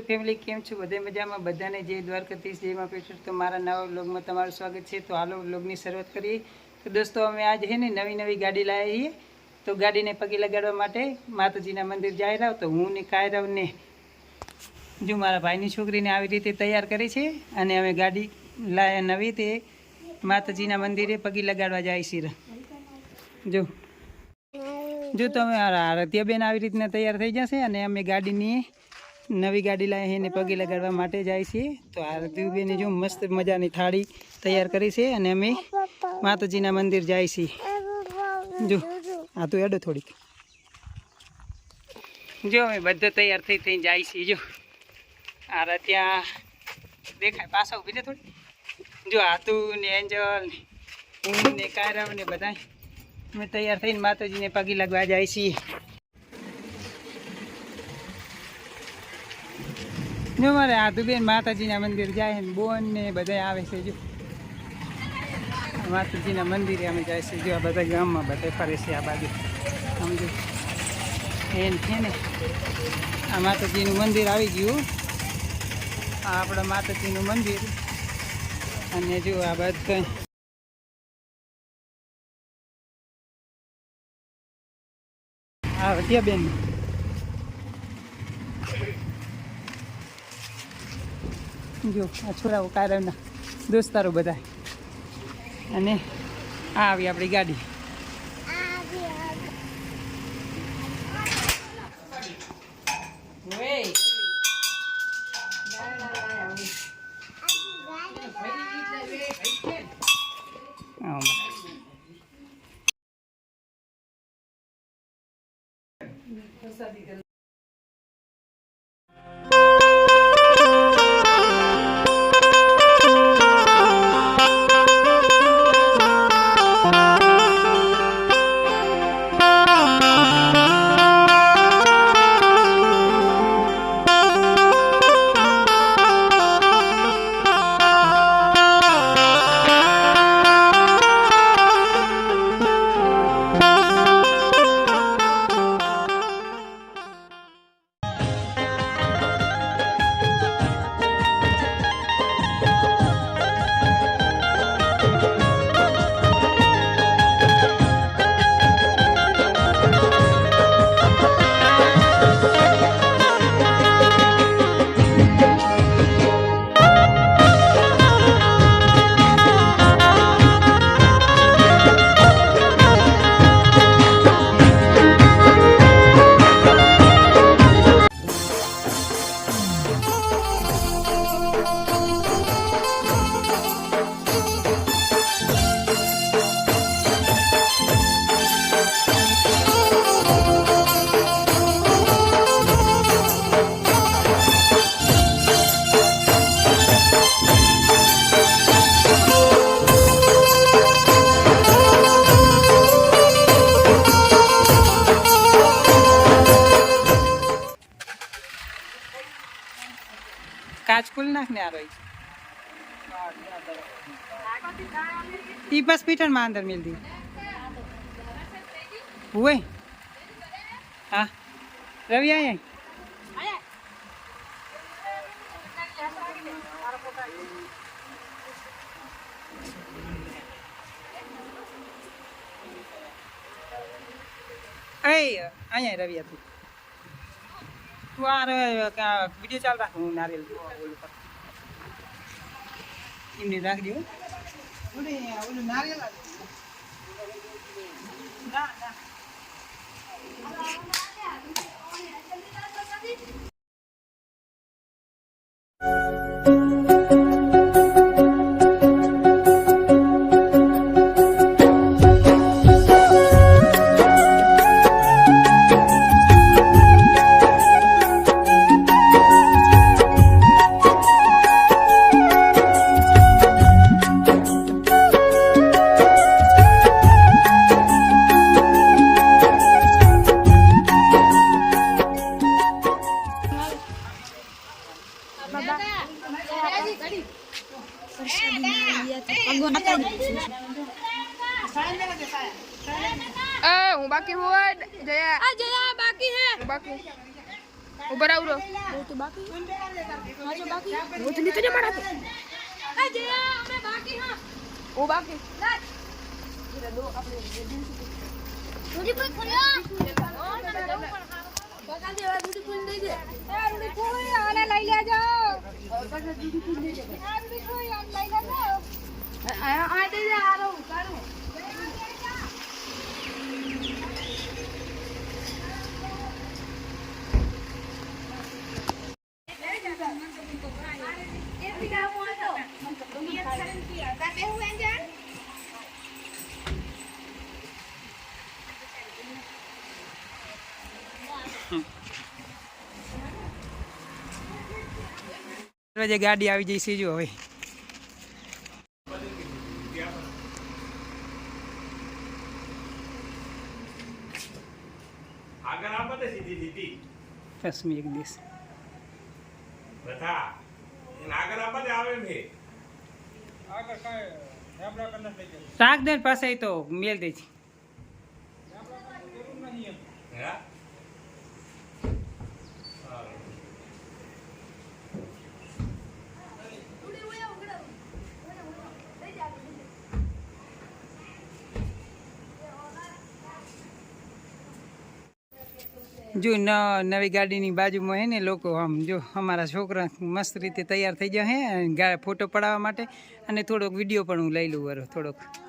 Family કેમ છો? બધે મજામાં? બધાને જય દ્વારકાધીશ, જય માં પેટ્રોલ। તો મારા નવા વ્લોગમાં તમારું સ્વાગત છે। તો હાલો વ્લોગની શરૂઆત કરીએ। તો દોસ્તો અમે આજ છે ને નવી ગાડી લાવ્યા છીએ। તો ગાડીને પગે લગાડવા માટે માતાજીના મંદિર જઈ રહ્યો। તો હું ને કાયરાવ ને જો મારા ભાઈની છોકરીને આવી રીતે તૈયાર કરી છે અને અમે ગાડી લાવ્યા નવી તે માતાજીના મંદિરે પગે લગાડવા જાય છીએ। જો તમે રતિયાબેન આવી રીતના તૈયાર થઈ જશે અને અમે ગાડીની નવી ગાડી લાવી એને પગે લગાડવા માટે જાય છે। તો રતિયાબેને જો મસ્ત મજાની થાળી તૈયાર કરી છે અને અમે માતાજીના મંદિર જાય છીએ। જો આ તો એડો થોડીક જો અમે બધા તૈયાર થઈ જાય છીએ। જો આ રતિયા દેખાય પાછા ઉભી ને થોડી જો હાથું ને એન્જલ હું ને કાયરાવ ને બધા અમે તૈયાર થઈને માતાજીને પગે લગવા જાય છીએ। જો મારે આદુબેન માતાજીના મંદિર જાય ને બોન ને બધા આવે છે। જો માતાજીના મંદિરે અમે જાય છે। જો આ બધા ગામમાં બધા ફરે છે આ બાજુ સમજો એમ છે ને આ માતાજીનું મંદિર આવી ગયું। આ આપણા માતાજીનું મંદિર અને જો આ બધા હા રતિયાબેન જો આ છોરાઓ કાયરાવના દોસ્તારો બધા અને આ આવી આપણી ગાડી। काच खुल नाखने आ रही ई बस पीटर में अंदर मिल दी हुए हाँ रवि आए आया रवि तू तू आ वीडियो चाल रहा हूँ नारियल इमने रख दियो बोले नारियल ना ना हूँ बाकी हुआ जया जया बाकी है बाकी ऊपर आओ रो वो तो बाकी हां जो बाकी वो तो नीचे पड़ा था ए जे हमें बाकी हां वो बाकी ये दो अपने दूधी कोई खोलो बका देवा दूधी कोई दे दे ए दूधी कोई आले लई ले जाओ बका दूधी कोई दे दे ए दूधी कोई आले लई ले जाओ आ दे दे आ रहा हूं काढो દરવાજે ગાડી આવી જઈ છે જો હવે આગળ આપો ને સીધી સીધી કશ્મીર એક દેશ બધા એને આગળ આપો ને આવે ને આગળ કાંઈ ધાબળા કરના થઈ જાય રાખ દે પાસે તો મેલ દે છે જરૂર નહીં એમ હા જો નવી ગાડીની બાજુમાં હે ને લોકો આમ જો અમારા છોકરા મસ્ત રીતે તૈયાર થઈ ગયા હે ફોટો પડાવવા માટે અને થોડોક વિડીયો પણ હું લઈ લઉં થોડોક